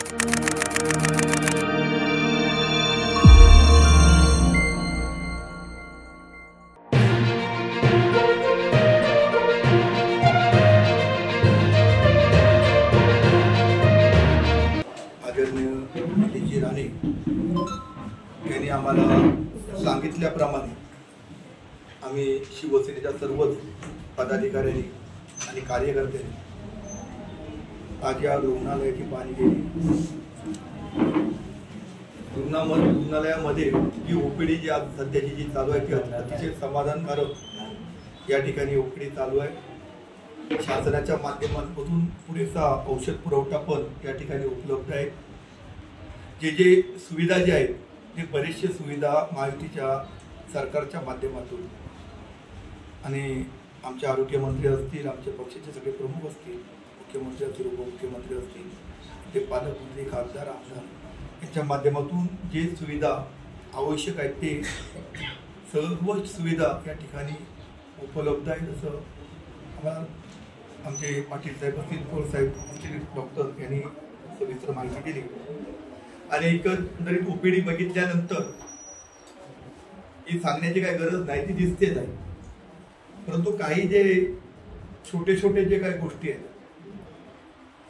निलेजी राणे यांनी आम्हाला सांगितल्याप्रमाणे आम्ही शिवसेनेच्या सर्वच पदाधिकाऱ्यांनी आणि कार्यकर्त्यांनी आज या रुग्णालयाची पाहणी केली। रुग्णालयामध्ये जी ओपीडी जी आज सध्याची जी चालू आहे ती अतिशय समाधानकारक या ठिकाणी ओपीडी चालू आहे। शासनाच्या माध्यमातून पुरेसा औषध पुरवठा पण या ठिकाणी उपलब्ध आहे। जे सुविधा जे आहेत ते बरेचशे सुविधा महायुतीच्या सरकारच्या माध्यमातून आणि आमचे आरोग्यमंत्री असतील, आमचे पक्षाचे सगळे प्रमुख असतील, मुख्यमंत्री असतील, उपमुख्यमंत्री असतील, ते पालकमंत्री, खासदार, आमदार यांच्या माध्यमातून जे सुविधा आवश्यक आहेत ते सर्व सुविधा या ठिकाणी उपलब्ध आहेत असं आम्हाला आमचे पाटील साहेब असतील, पवार साहेब असतील, डॉक्टर यांनी सविस्तर माहिती दिली। आणि एकंदरीत ओपीडी बघितल्यानंतर ही सांगण्याची काही गरज नाही, ती दिसतेच आहे। परंतु काही जे छोटे छोटे जे काही गोष्टी आहेत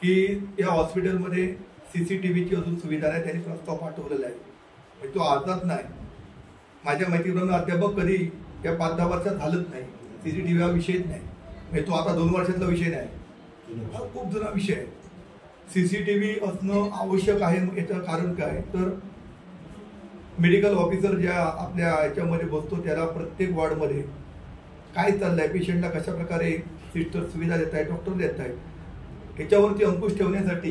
की या हॉस्पिटलमध्ये CCTVची अजून सुविधा नाही, त्यांनी प्रस्ताव पाठवलेला आहे, तो आजच नाही। माझ्या माहितीप्रमाणे अध्यापक कधी या 5-10 वर्षात झालंच नाही, CCTV हा विषयच नाही, तो आता 2 वर्षातला विषय नाही, हा खूप जुना विषय आहे। CCTV असणं आवश्यक आहे। याचं कारण काय तर मेडिकल ऑफिसर ज्या आपल्या याच्यामध्ये बसतो त्याला प्रत्येक वॉर्डमध्ये काय चाललंय, पेशंटला कशा प्रकारे सिस्टर सुविधा देत आहे, डॉक्टर देत आहेत, याच्यावरती अंकुश ठेवण्यासाठी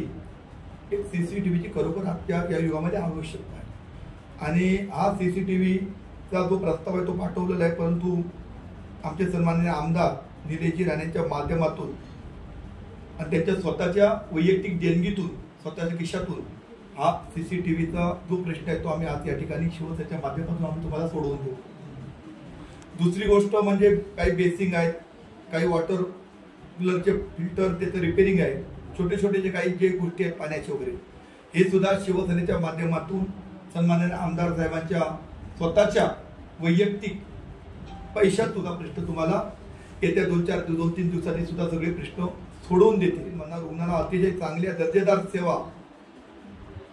एक CCTVची खरोखर आजच्या या युगामध्ये आवश्यकता आहे। आणि हा CCTVचा जो प्रस्ताव आहे तो पाठवलेला आहे, परंतु आमचे सन्माननीय आमदार निलेजी राणेंच्या माध्यमातून आणि त्यांच्या स्वतःच्या वैयक्तिक देणगीतून, स्वतःच्या खिशातून हा CCTVचा जो प्रश्न आहे तो आम्ही आज या ठिकाणी शिवसेनेच्या माध्यमातून आम्ही तुम्हाला सोडवून देऊ। दुसरी गोष्ट म्हणजे काही बेसिंग आहेत, काही वॉटर कूलरचे फिल्टर त्याचं रिपेरिंग आहे, छोटे छोटे जे काही जे गोष्टी आहेत पाण्याचे वगैरे, हे सुद्धा शिवसेनेच्या माध्यमातून सन्माननीय आमदार साहेबांच्या स्वतःच्या वैयक्तिक पैशात सुद्धा प्रश्न तुम्हाला येत्या 2-3 दिवसांनी सुद्धा सगळे प्रश्न सोडवून देतील। मला रुग्णाला अतिशय चांगल्या दर्जेदार सेवा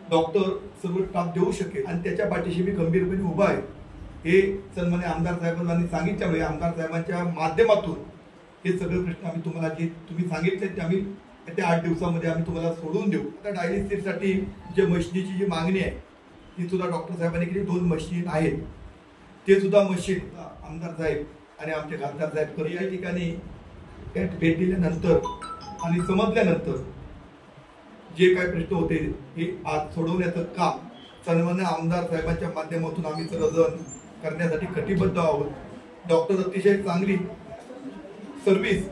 डॉक्टर सर्व स्टाफ देऊ शकेल आणि त्याच्या पाठीशी मी गंभीरपणे उभा आहे, हे सन्माननीय आमदार साहेबांनी सांगितल्यामुळे आमदार साहेबांच्या माध्यमातून हे सगळे प्रश्न आम्ही तुम्हाला जे तुम्ही सांगितले ते आम्ही त्या 8 दिवसामध्ये आम्ही तुम्हाला सोडवून देऊ। आता डायलिसिससाठी जे मशीनीची जी मागणी आहे ती सुद्धा डॉक्टर साहेबांनी केली, 2 मशीन आहेत, ते सुद्धा मशीन आमदार साहेब आणि आमचे खासदार साहेब करून या ठिकाणी भेट दिल्यानंतर आणि समजल्यानंतर जे काही प्रश्न होते हे आज सोडवण्याचं काम सन्माननीय आमदार साहेबांच्या माध्यमातून आम्ही सर्वजण करण्यासाठी कटिबद्ध आहोत। डॉक्टर अतिशय चांगली सर्व्हिस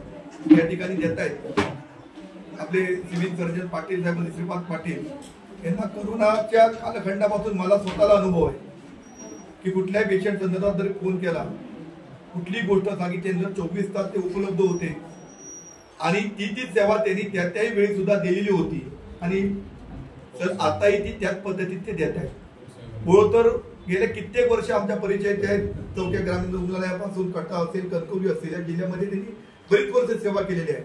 या ठिकाणी देत आहेत। आपले सिव्हिल सर्जन पाटील साहेब, श्रीपाद पाटील यांना कोरोनाच्या कालखंडापासून मला स्वतःला अनुभव आहे की कुठल्याही पेशंट संदर्भात जरी फोन केला, कुठलीही गोष्ट सांगितली, 24 तास ते उपलब्ध होते आणि ती सेवा त्यांनी त्याही वेळी सुद्धा दिलेली होती आणि तर आताही ती त्याच पद्धतीत ते देत आहेत। मूळ तर गेले कित्येक वर्ष आमच्या परिचयात आहेत, चौक्या ग्रामीण रुग्णालयापासून कट्टा असेल, कणकवली असेल, या जिल्ह्यामध्ये त्यांनी बरीच वर्ष सेवा केलेली आहे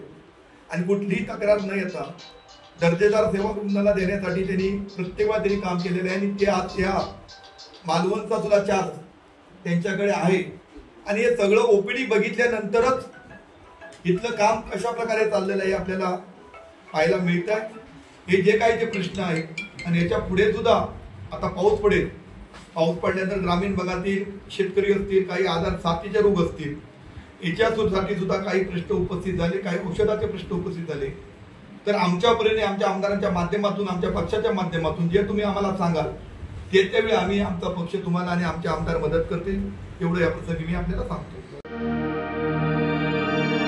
आणि कुठलीही तक्रार न येता दर्जेदार सेवा रुग्णाला देण्यासाठी त्यांनी प्रत्येक वेळा त्यांनी काम केलेलं आहे आणि ते आज त्या मालवणचा सुद्धा चार्ज त्यांच्याकडे आहे। आणि हे सगळं ओपीडी बघितल्यानंतरच इथलं काम कशा प्रकारे चाललेलं आहे आपल्याला पाहायला मिळत आहे। हे जे काही जे प्रश्न आहेत आणि याच्या पुढे सुद्धा आता पाऊस पडेल, पाऊस पडल्यानंतर ग्रामीण भागातील शेतकरी असतील, काही आजार साथीचे रोग असतील, याच्यासाठी सुद्धा काही प्रश्न उपस्थित झाले, काही औषधाचे प्रश्न उपस्थित झाले, तर आमच्यापर्यंत आमच्या आमदारांच्या माध्यमातून, आमच्या पक्षाच्या माध्यमातून जे तुम्ही आम्हाला सांगाल त्यावेळी आम्ही आमचा पक्ष तुम्हाला आणि आमचे आमदार मदत करतील, एवढं या प्रसंगी मी आपल्याला सांगतो।